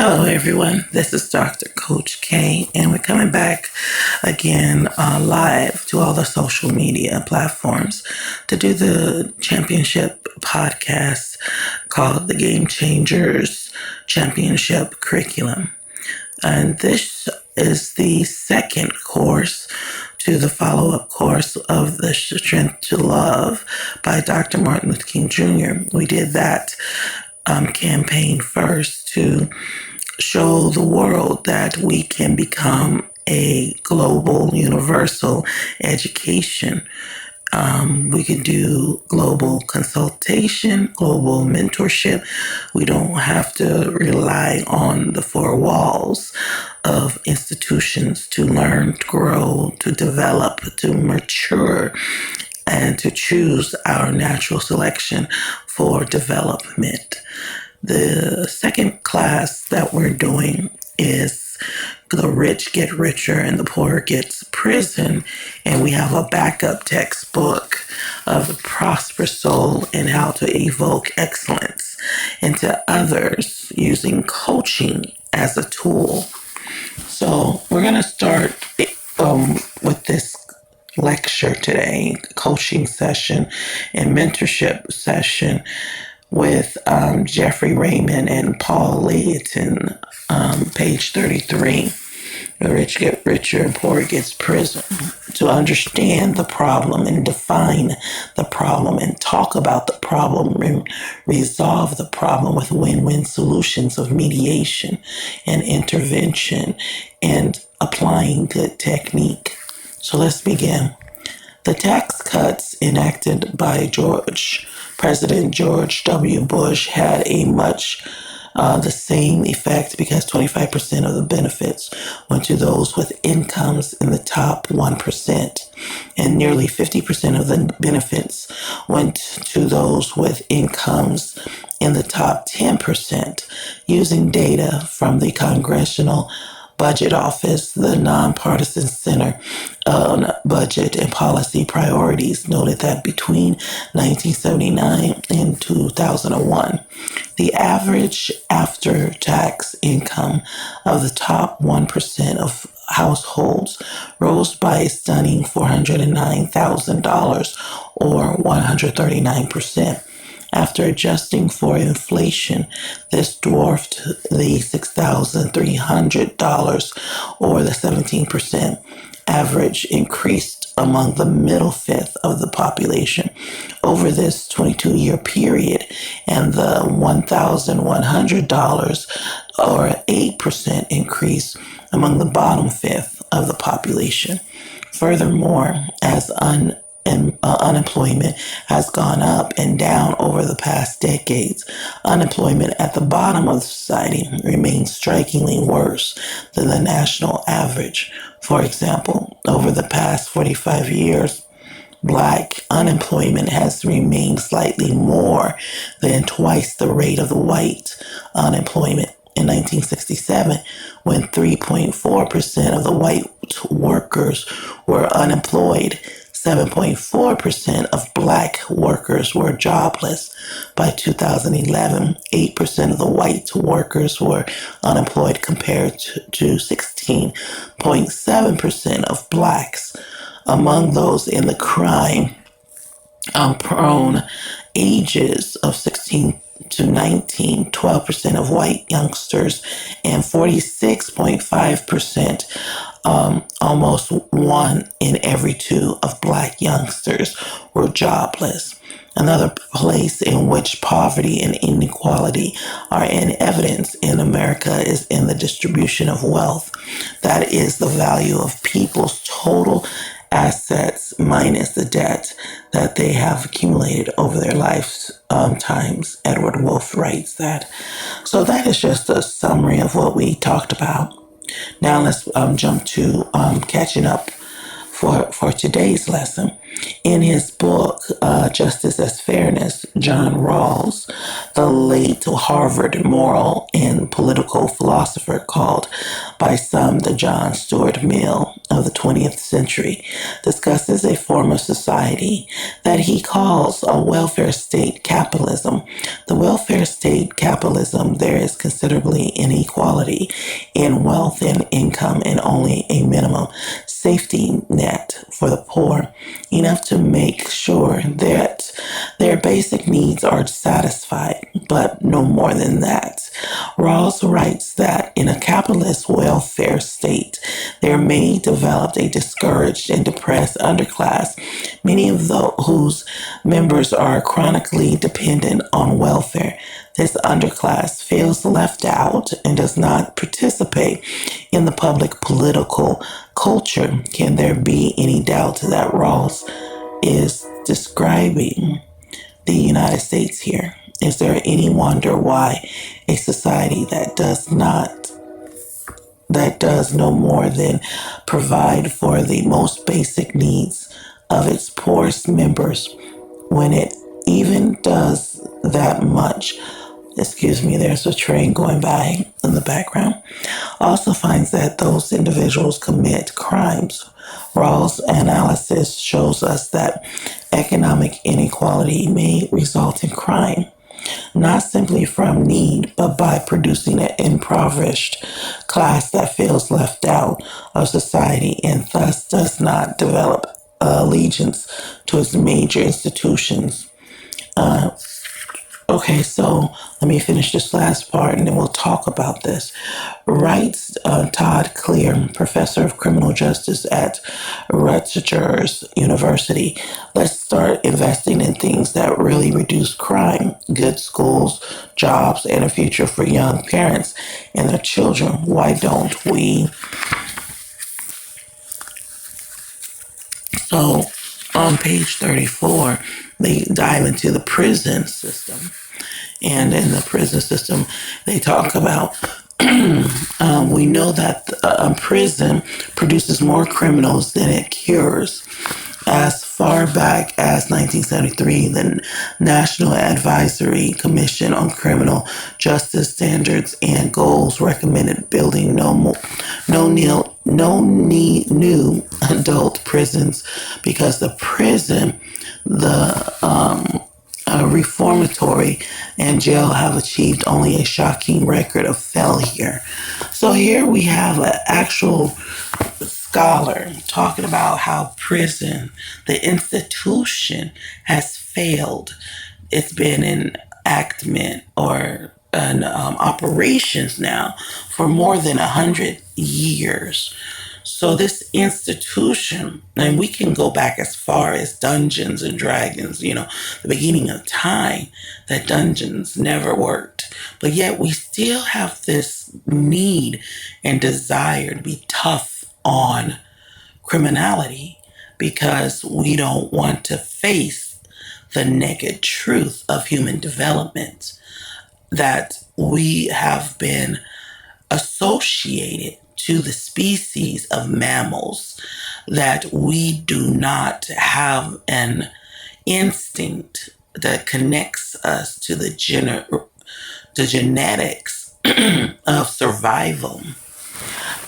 Hello, everyone. This is Dr. Coach K, and we're coming back again live to all the social media platforms to do the championship podcast called the Game Changers Championship Curriculum. And this is the second course to the follow-up course of the Strength to Love by Dr. Martin Luther King Jr. We did that campaign first to show the world that we can become a global, universal education. We can do global consultation, global mentorship. We don't have to rely on the four walls of institutions to learn, to grow, to develop, to mature, and to choose our natural selection for development. The second class that we're doing is The Rich Get Richer and the Poor Gets Prison. And we have a backup textbook of The Prosperous Soul and how to evoke excellence into others using coaching as a tool. So we're going to start with this lecture today, coaching session and mentorship session with Jeffrey Raymond and Paul Layton, page 33. The rich get richer and poor gets prison. To understand the problem and define the problem and talk about the problem and resolve the problem with win-win solutions of mediation and intervention and applying good technique. So let's begin. The tax cuts enacted by President George W. Bush had a much the same effect because 25% of the benefits went to those with incomes in the top 1%, and nearly 50% of the benefits went to those with incomes in the top 10%. Using data from the Congressional Budget Office, the Nonpartisan Center on Budget and Policy Priorities noted that between 1979 and 2001, the average after-tax income of the top 1% of households rose by a stunning $409,000 or 139%. After adjusting for inflation, this dwarfed the $6,300 or the 17% average increased among the middle fifth of the population over this 22-year period, and the $1,100 or 8% increase among the bottom fifth of the population. Furthermore, as unemployment has gone up and down over the past decades, unemployment at the bottom of society remains strikingly worse than the national average. For example, over the past 45 years, Black unemployment has remained slightly more than twice the rate of the white unemployment. In 1967, when 3.4% of the white workers were unemployed, 7.4% of Black workers were jobless. By 2011, 8% of the white workers were unemployed compared to 16.7% of Blacks. Among those in the crime-prone ages of 16 to 19, 12% of white youngsters and 46.5%, almost one in every two of Black youngsters were jobless. Another place in which poverty and inequality are in evidence in America is in the distribution of wealth. That is the value of people's total assets minus the debt that they have accumulated over their lifetimes. Edward Wolff writes that. So that is just a summary of what we talked about. Now let's jump to catching up for today's lesson. In his book, Justice as Fairness, John Rawls, the late Harvard moral and political philosopher called by some the John Stuart Mill of the 20th century, discusses a form of society that he calls a welfare state capitalism. The welfare state capitalism, there is considerably inequality in wealth and income and only a minimum safety net for the poor, enough to make sure that their basic needs are satisfied, but no more than that. Rawls writes that in a capitalist welfare state, there may develop a discouraged and depressed underclass, many of whose members are chronically dependent on welfare. This underclass feels left out and does not participate in the public political culture. Can there be any doubt that Rawls is describing the United States here? Is there any wonder why a society that does no more than provide for the most basic needs of its poorest members, when it even does that much, excuse me, there's a train going by in the background, also finds that those individuals commit crimes? Rawls' analysis shows us that economic inequality may result in crime, not simply from need, but by producing an impoverished class that feels left out of society and thus does not develop allegiance to its major institutions. Okay, so let me finish this last part and then we'll talk about this. Writes Todd Clear, professor of criminal justice at Rutgers University. Let's start investing in things that really reduce crime, good schools, jobs, and a future for young parents and their children. Why don't we? So on page 34, they dive into the prison system. And in the prison system, they talk about we know that prison produces more criminals than it cures. As far back as 1973, the National Advisory Commission on Criminal Justice Standards and Goals recommended building no new adult prisons because the reformatory and jail have achieved only a shocking record of failure. So here we have an actual scholar talking about how prison, the institution, has failed. It's been in enactment or in operations now for more than 100 years. So this institution, and we can go back as far as Dungeons and Dragons, the beginning of time, that dungeons never worked. But yet we still have this need and desire to be tough on criminality because we don't want to face the naked truth of human development, that we have been associated to the species of mammals, that we do not have an instinct that connects us to the genetics of survival.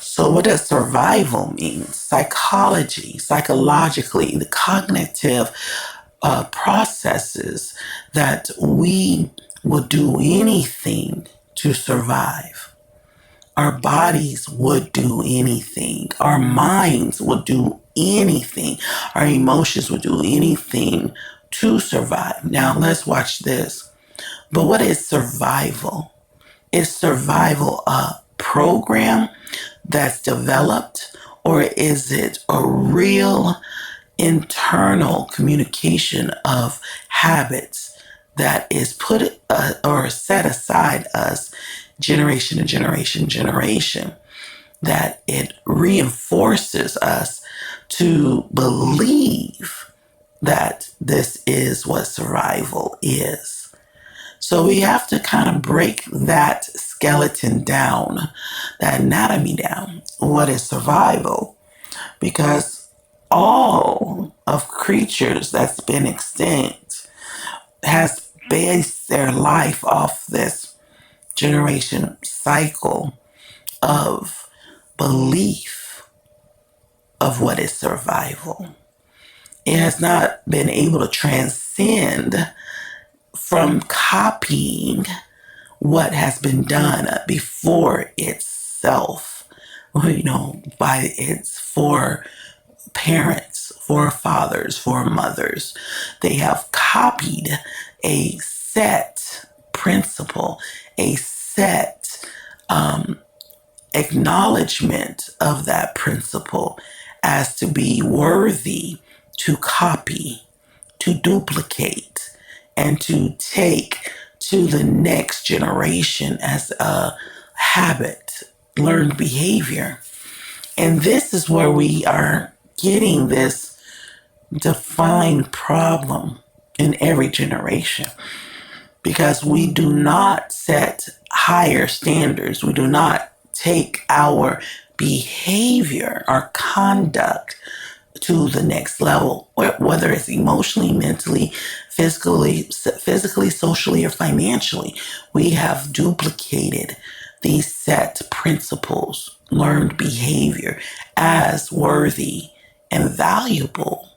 So what does survival mean? Psychologically, the cognitive processes that we will do anything to survive. Our bodies would do anything. Our minds would do anything. Our emotions would do anything to survive. Now, let's watch this. But what is survival? Is survival a program that's developed, or is it a real internal communication of habits that is put or set aside us generation to generation, that it reinforces us to believe that this is what survival is? So we have to kind of break that skeleton down, that anatomy down. What is survival? Because all of creatures that's been extinct has based their life off this generation cycle of belief of what is survival. It has not been able to transcend from copying what has been done before itself, by its for parents, for fathers, for mothers. They have copied a set principle, a set acknowledgement of that principle as to be worthy to copy, to duplicate, and to take to the next generation as a habit, learned behavior. And this is where we are getting this defined problem in every generation, because we do not set higher standards. We do not take our behavior, our conduct to the next level, whether it's emotionally, mentally, physically, socially, or financially. We have duplicated these set principles, learned behavior as worthy and valuable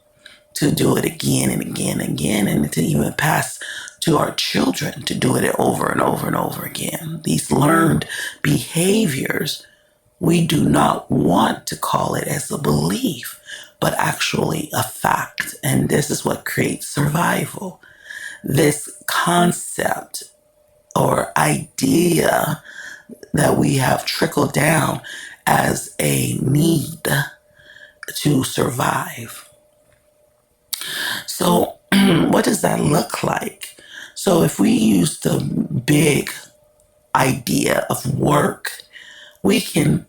to do it again and again and again, and to even pass to our children to do it over and over and over again. These learned behaviors, we do not want to call it as a belief, but actually a fact. And this is what creates survival. This concept or idea that we have trickled down as a need to survive. So, what does that look like? So, if we use the big idea of work, we can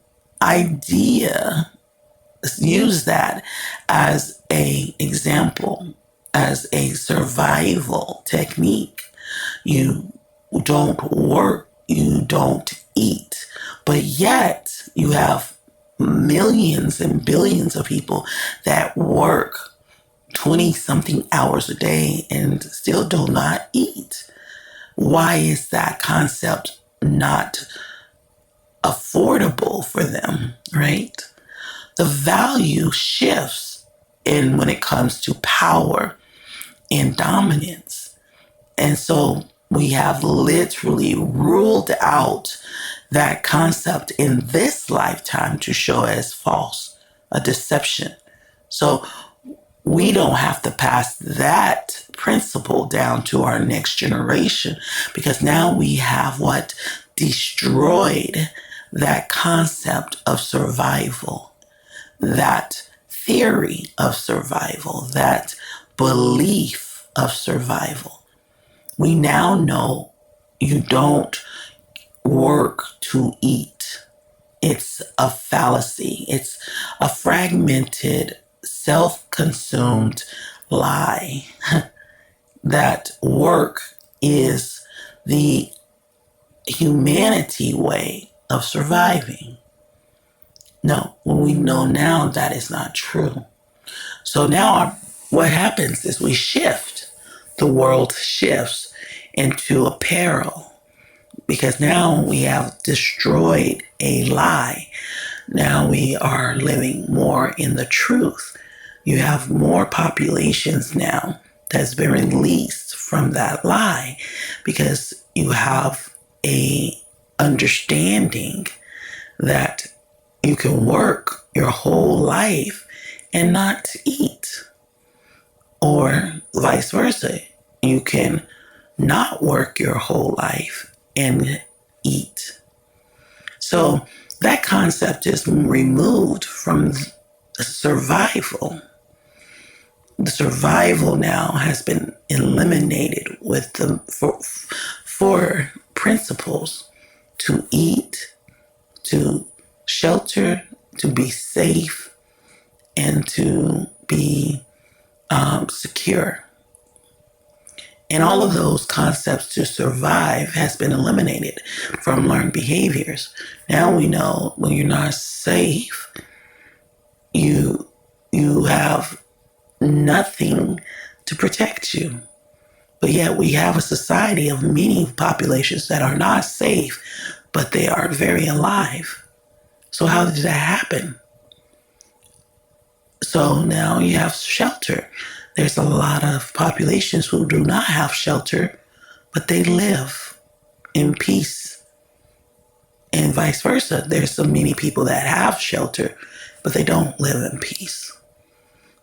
use that as a example, as a survival technique. You don't work, you don't eat, but yet you have millions and billions of people that work 20 something hours a day and still do not eat. Why is that concept not affordable for them, right? The value shifts in when it comes to power and dominance. And so we have literally ruled out that concept in this lifetime to show as false, a deception. So we don't have to pass that principle down to our next generation, because now we have destroyed that concept of survival, that theory of survival, that belief of survival. We now know you don't work to eat. It's a fallacy. It's a fragmented, self-consumed lie that work is the humanity way of surviving. No, we know now that is not true. So now what happens is we shift. The world shifts into apparel, because now we have destroyed a lie. Now we are living more in the truth. You have more populations now that's been released from that lie, because you have a understanding that you can work your whole life and not eat, or vice versa. You can not work your whole life and eat. So that concept is removed from survival. The survival now has been eliminated with the four principles: to eat, to shelter, to be safe, and to be secure. And all of those concepts to survive has been eliminated from learned behaviors. Now we know when you're not safe, you have nothing to protect you. But yet we have a society of many populations that are not safe, but they are very alive. So how did that happen? So now you have shelter. There's a lot of populations who do not have shelter, but they live in peace. And vice versa. There's so many people that have shelter, but they don't live in peace.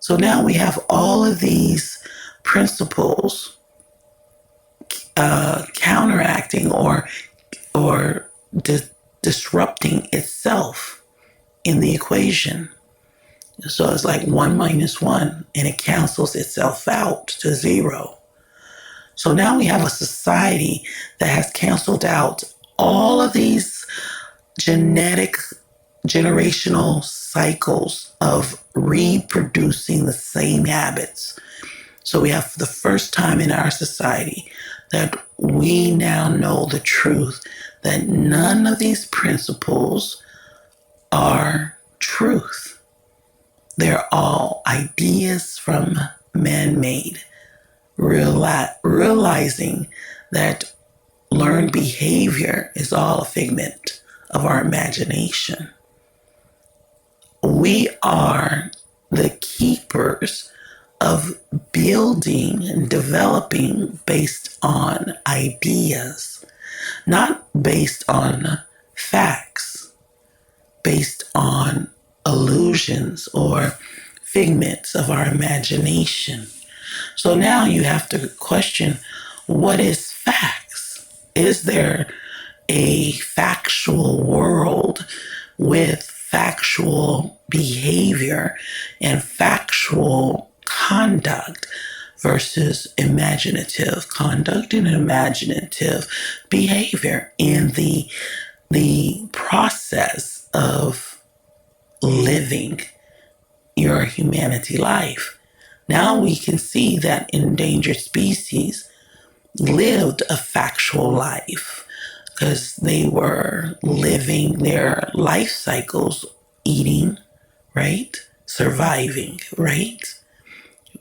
So now we have all of these principles counteracting or disrupting itself in the equation. So it's like 1 minus 1, and it cancels itself out to 0. So now we have a society that has canceled out all of these generational cycles of reproducing the same habits. So we have, for the first time in our society, that we now know the truth that none of these principles are truth. They're all ideas from man-made, realizing that learned behavior is all a figment of our imagination. We are the keepers of building and developing based on ideas, not based on facts, based on illusions or figments of our imagination. So now you have to question, what is facts? Is there a factual world with factual behavior and factual conduct versus imaginative conduct and imaginative behavior in the process of living your humanity life? Now we can see that endangered species lived a factual life because they were living their life cycles, eating, right? Surviving, right?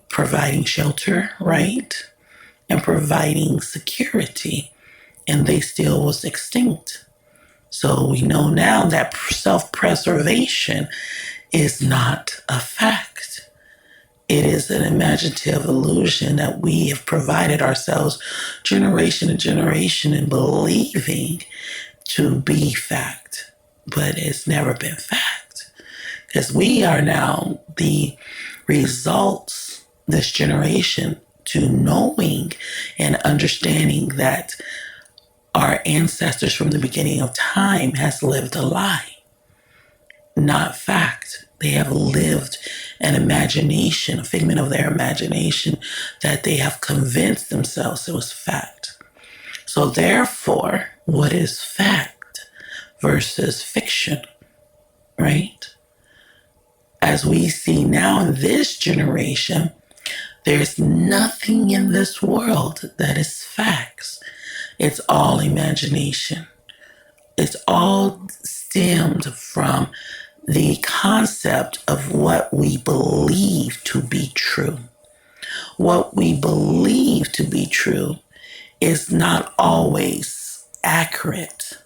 Providing shelter, right? And providing security. And they still was extinct. So we know now that self-preservation is not a fact. It is an imaginative illusion that we have provided ourselves generation to generation in believing to be fact, but it's never been fact. Because we are now the results, this generation, to knowing and understanding that our ancestors from the beginning of time has lived a lie, not fact. They have lived an imagination, a figment of their imagination that they have convinced themselves it was fact. So therefore, what is fact versus fiction, right? As we see now in this generation, there's nothing in this world that is facts. It's all imagination. It's all stemmed from the concept of what we believe to be true. What we believe to be true is not always accurate,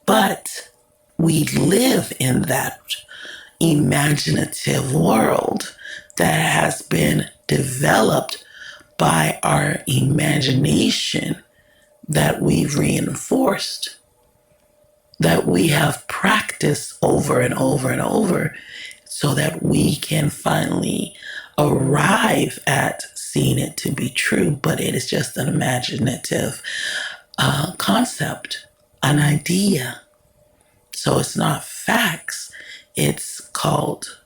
but we live in that imaginative world that has been developed by our imagination that we've reinforced, that we have practiced over and over and over so that we can finally arrive at seeing it to be true, but it is just an imaginative concept, an idea. So it's not facts. It's called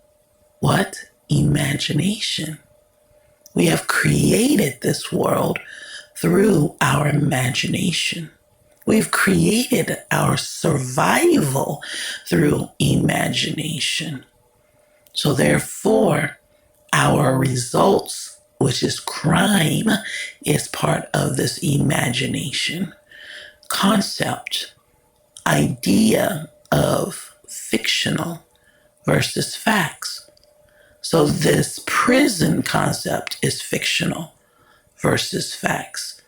what? Imagination. We have created this world through our imagination. We've created our survival through imagination. So therefore, our results, which is crime, is part of this imagination concept, idea of fictional versus facts. So this prison concept is fictional versus facts.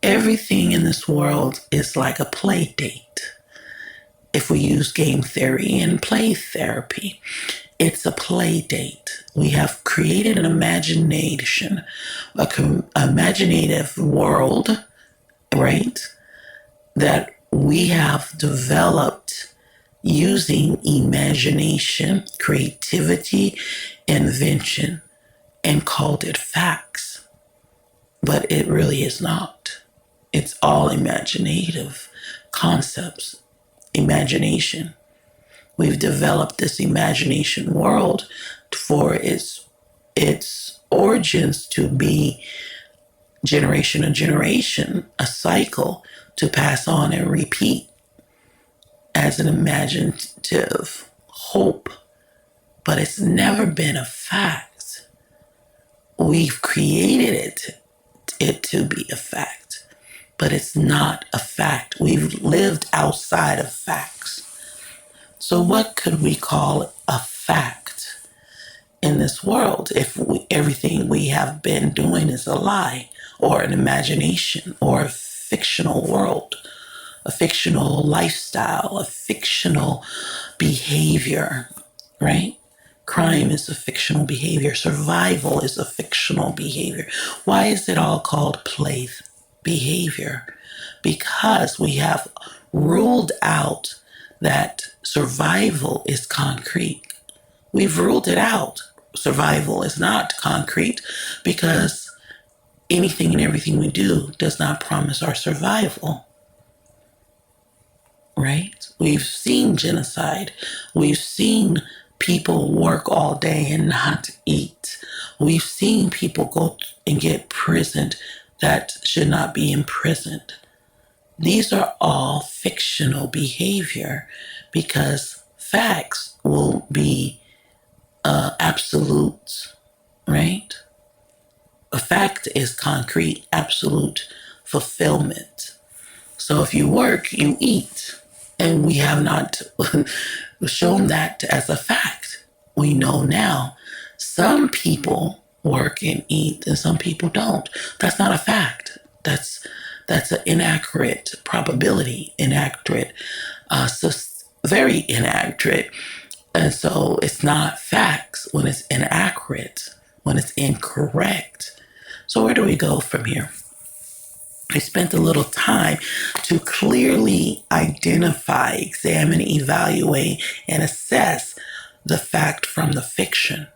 Everything in this world is like a play date. If we use game theory and play therapy, it's a play date. We have created an imagination, imaginative world, right? That we have developed using imagination, creativity, invention, and called it facts. But it really is not. It's all imaginative concepts, imagination. We've developed this imagination world for its origins to be generation to generation, a cycle to pass on and repeat as an imaginative hope. But it's never been a fact. We've created it to be a fact, but it's not a fact. We've lived outside of facts. So what could we call a fact in this world if everything we have been doing is a lie or an imagination or a fictional world, a fictional lifestyle, a fictional behavior, right? Crime is a fictional behavior. Survival is a fictional behavior. Why is it all called play behavior? Because we have ruled out that survival is concrete. We've ruled it out. Survival is not concrete because anything and everything we do does not promise our survival. Right? We've seen genocide. We've seen people work all day and not eat. We've seen people go and get imprisoned that should not be imprisoned. These are all fictional behavior because facts will be absolute, right? A fact is concrete, absolute fulfillment. So if you work, you eat. And we have not shown that as a fact. We know now some people work and eat and some people don't. That's not a fact. That's an inaccurate probability, inaccurate, very inaccurate. And so it's not facts when it's inaccurate, when it's incorrect. So where do we go from here? I spent a little time to clearly identify, examine, evaluate, and assess the fact from the fiction.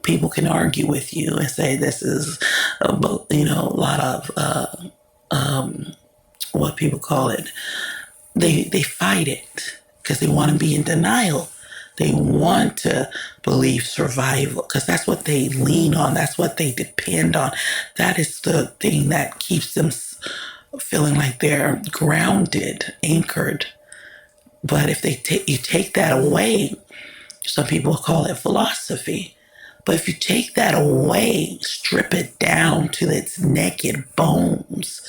People can argue with you and say this is, a lot of what people call it. They fight it because they want to be in denial. They want to believe survival because that's what they lean on. That's what they depend on. That is the thing that keeps them feeling like they're grounded, anchored. But if you take that away, some people call it philosophy. But if you take that away, strip it down to its naked bones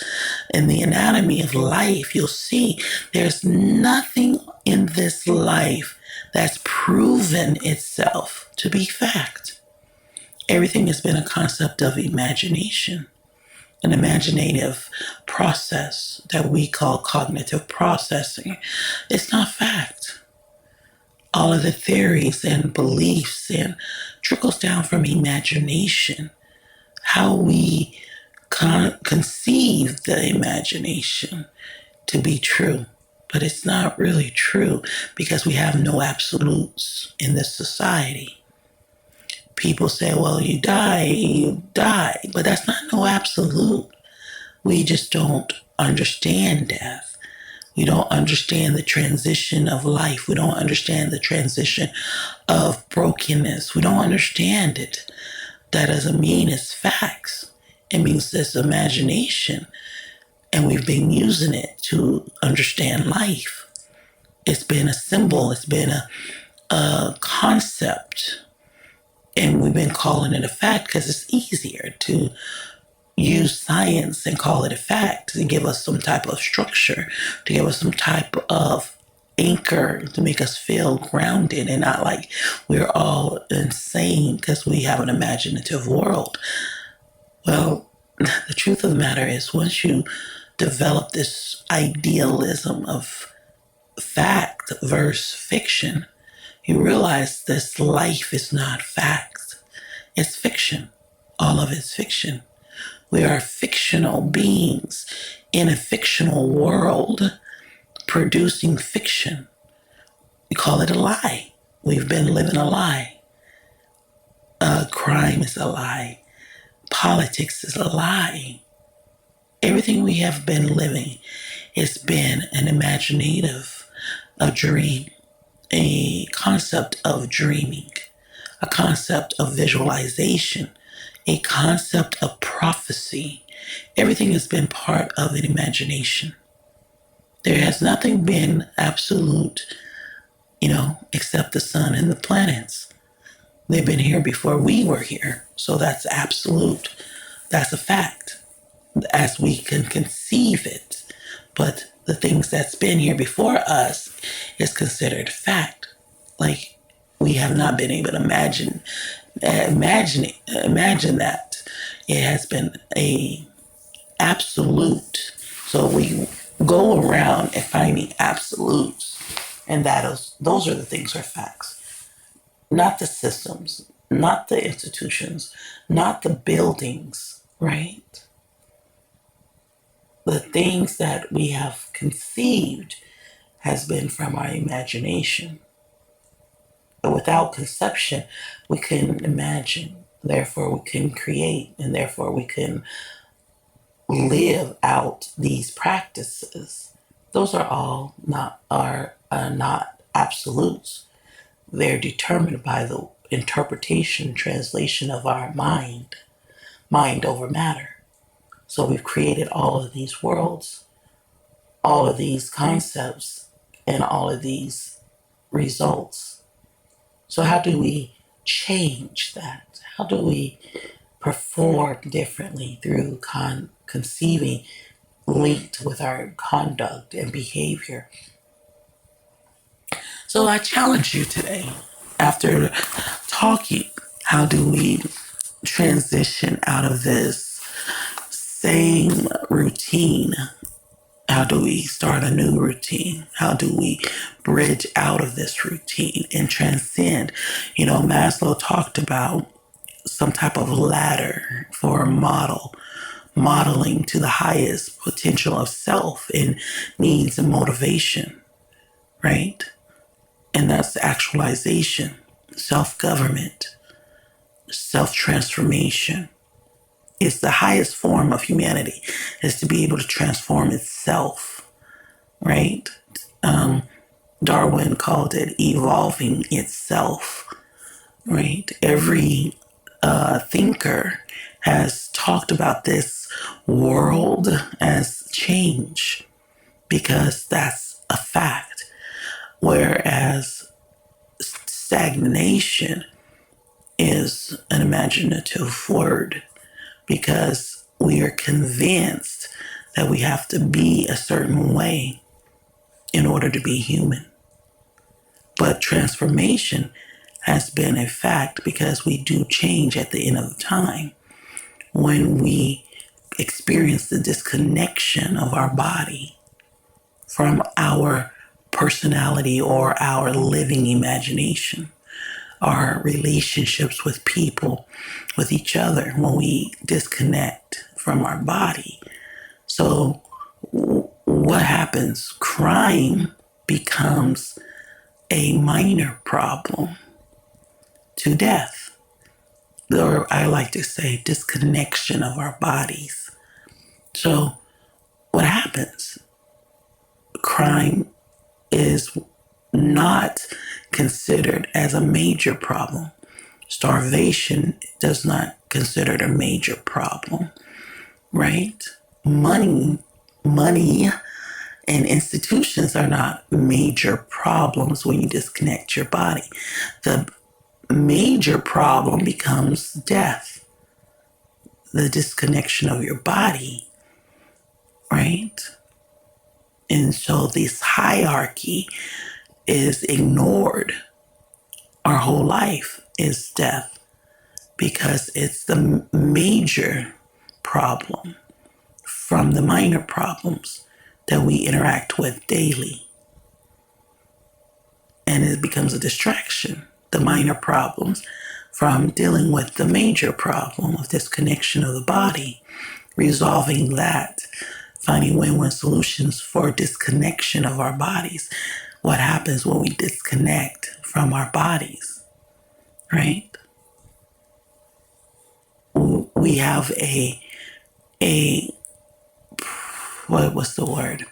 and the anatomy of life, you'll see there's nothing in this life that's proven itself to be fact. Everything has been a concept of imagination, an imaginative process that we call cognitive processing. It's not fact. All of the theories and beliefs and trickles down from imagination, how we conceive the imagination to be true. But it's not really true because we have no absolutes in this society. People say, well, you die, but that's not no absolute. We just don't understand death. We don't understand the transition of life. We don't understand the transition of brokenness. We don't understand it. That doesn't mean it's facts. It means it's imagination. And we've been using it to understand life. It's been a symbol. It's been a concept. And we've been calling it a fact because it's easier to use science and call it a fact to give us some type of structure, to give us some type of anchor to make us feel grounded and not like we're all insane because we have an imaginative world. Well, the truth of the matter is, once you develop this idealism of fact versus fiction, you realize this life is not fact, it's fiction. All of it's fiction. We are fictional beings in a fictional world producing fiction. We call it a lie. We've been living a lie. Crime is a lie. Politics is a lie. Everything we have been living has been an imaginative, a dream, a concept of dreaming, a concept of visualization, a concept of prophecy. Everything has been part of an imagination. There has nothing been absolute, except the sun and the planets. They've been here before we were here. So that's absolute. That's a fact as we can conceive it. But the things that's been here before us is considered fact. Like we have not been able to imagine that it has been a absolute. So we go around and finding absolutes, and those are the things are facts, not the systems, not the institutions, not the buildings, right? The things that we have conceived has been from our imagination. But without conception, we couldn't imagine. Therefore, we couldn't create, and therefore, we couldn't live out these practices. Those are all not absolutes. They're determined by the interpretation, translation of our mind over matter. So we've created all of these worlds, all of these concepts, and all of these results. So how do we change that? How do we perform differently through conceiving linked with our conduct and behavior? So I challenge you today, after talking, how do we transition out of this same routine? How do we start a new routine? How do we bridge out of this routine and transcend? Maslow talked about some type of ladder for a modeling to the highest potential of self and needs and motivation, right? And that's actualization, self-government, self-transformation. It's the highest form of humanity, is to be able to transform itself, right? Darwin called it evolving itself, right? Every thinker has talked about this world as change because that's a fact. Whereas stagnation is an imaginative word because we are convinced that we have to be a certain way in order to be human. But transformation has been a fact because we do change at the end of the time. When we experience the disconnection of our body from our personality or our living imagination, our relationships with people, with each other, when we disconnect from our body. So what happens? Crime becomes a minor problem to death. Or I like to say disconnection of our bodies. So what happens? Crime is not considered as a major problem. Starvation does not consider it a major problem, right? Money and institutions are not major problems when you disconnect your body. The major problem becomes death, the disconnection of your body, right? And so this hierarchy is ignored. Our whole life is death because it's the major problem from the minor problems that we interact with daily. And it becomes a distraction, the minor problems, from dealing with the major problem of disconnection of the body, resolving that, finding win-win solutions for disconnection of our bodies. What happens when we disconnect from our bodies, right? We have what's the word?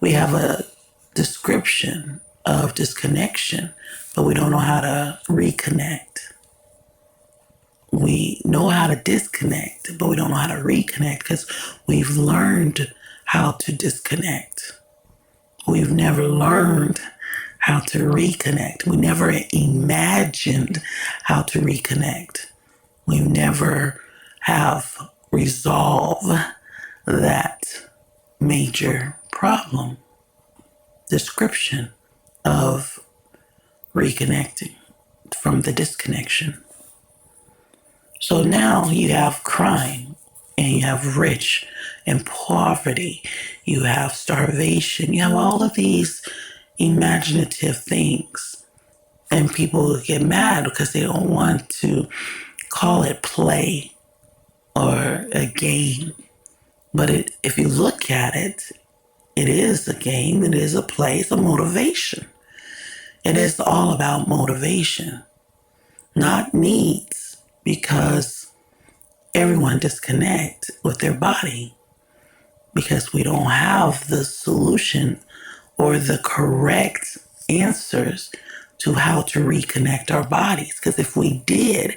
We have a description of disconnection, but we don't know how to reconnect. We know how to disconnect, but we don't know how to reconnect because we've learned how to disconnect. We've never learned how to reconnect. We never imagined how to reconnect. We never have resolved that major problem description of reconnecting from the disconnection. So now you have crime, and you have rich and poverty, you have starvation, you have all of these imaginative things. And people get mad because they don't want to call it play or a game. But if you look at it, it is a game, it is a play, it's a motivation. It is all about motivation, not needs, because everyone disconnect with their body because we don't have the solution or the correct answers to how to reconnect our bodies. Because if we did,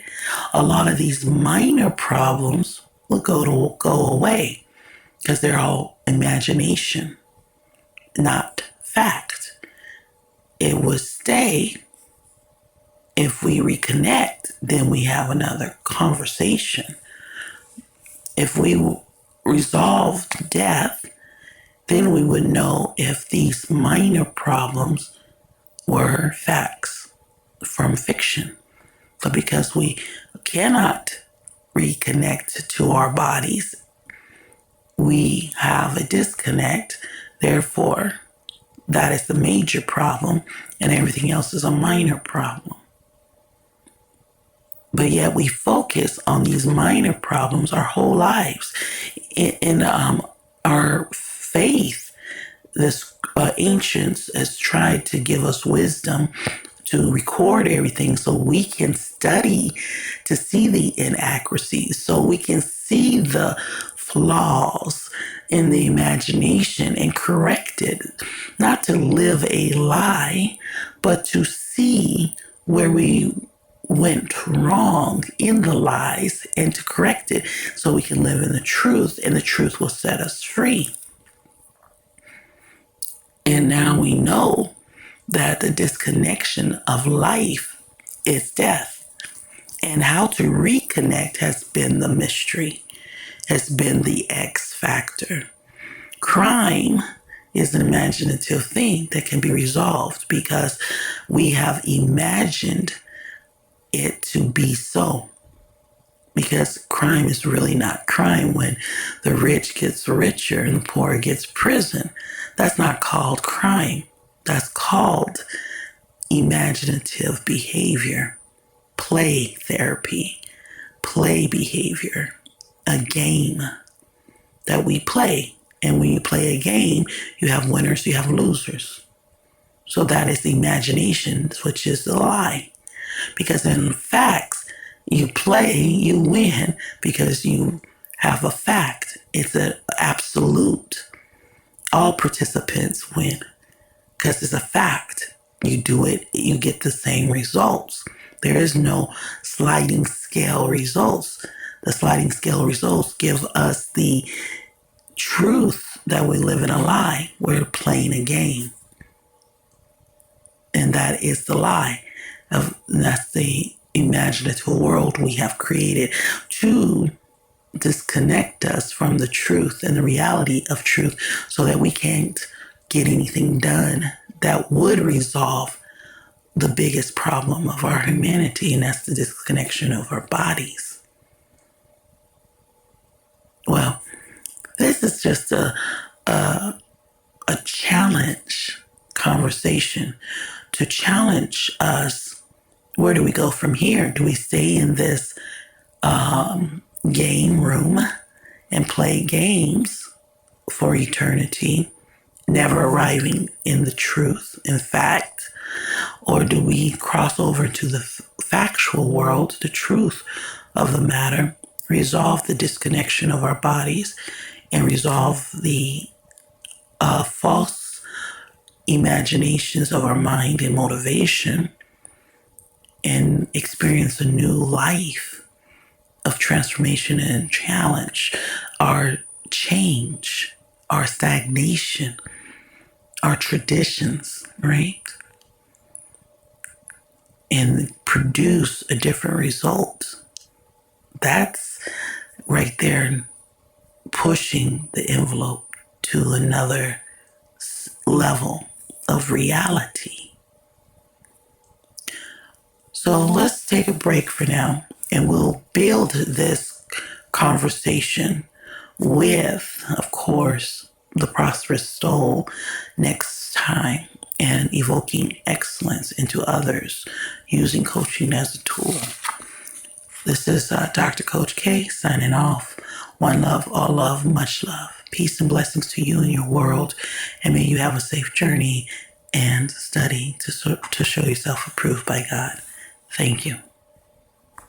a lot of these minor problems would go away because they're all imagination, not fact. It would stay. If we reconnect, then we have another conversation. If we resolve death, then we would know if these minor problems were facts from fiction. But because we cannot reconnect to our bodies, we have a disconnect. Therefore, that is the major problem, and everything else is a minor problem. But yet we focus on these minor problems our whole lives. In our faith, this ancients has tried to give us wisdom to record everything so we can study to see the inaccuracies, so we can see the flaws in the imagination and correct it. Not to live a lie, but to see where we went wrong in the lies and to correct it so we can live in the truth, and the truth will set us free. And now we know that the disconnection of life is death, and how to reconnect has been the mystery, has been the X factor. Crime is an imaginative thing that can be resolved because we have imagined it to be so. Because crime is really not crime when the rich gets richer and the poor gets prison. That's not called crime. That's called imaginative behavior, play therapy, play behavior, a game that we play. And when you play a game, you have winners, you have losers. So that is the imagination, which is the lie. Because in facts, you play, you win because you have a fact. It's an absolute. All participants win because it's a fact. You do it, you get the same results. There is no sliding scale results. The sliding scale results give us the truth that we live in a lie. We're playing a game. And that is the lie. That's the imaginative world we have created to disconnect us from the truth and the reality of truth so that we can't get anything done that would resolve the biggest problem of our humanity, and that's the disconnection of our bodies. Well, this is just a challenge conversation to challenge us. Where do we go from here? Do we stay in this game room and play games for eternity, never arriving in the truth, in fact? Or do we cross over to the factual world, the truth of the matter, resolve the disconnection of our bodies, and resolve the false imaginations of our mind and motivation, and experience a new life of transformation and challenge, our change, our stagnation, our traditions, right? And produce a different result. That's right there pushing the envelope to another level of reality. So let's take a break for now and we'll build this conversation with, of course, the prosperous soul next time, and evoking excellence into others using coaching as a tool. This is Dr. Coach K signing off. One love, all love, much love. Peace and blessings to you and your world. And may you have a safe journey and study to show yourself approved by God. Thank you.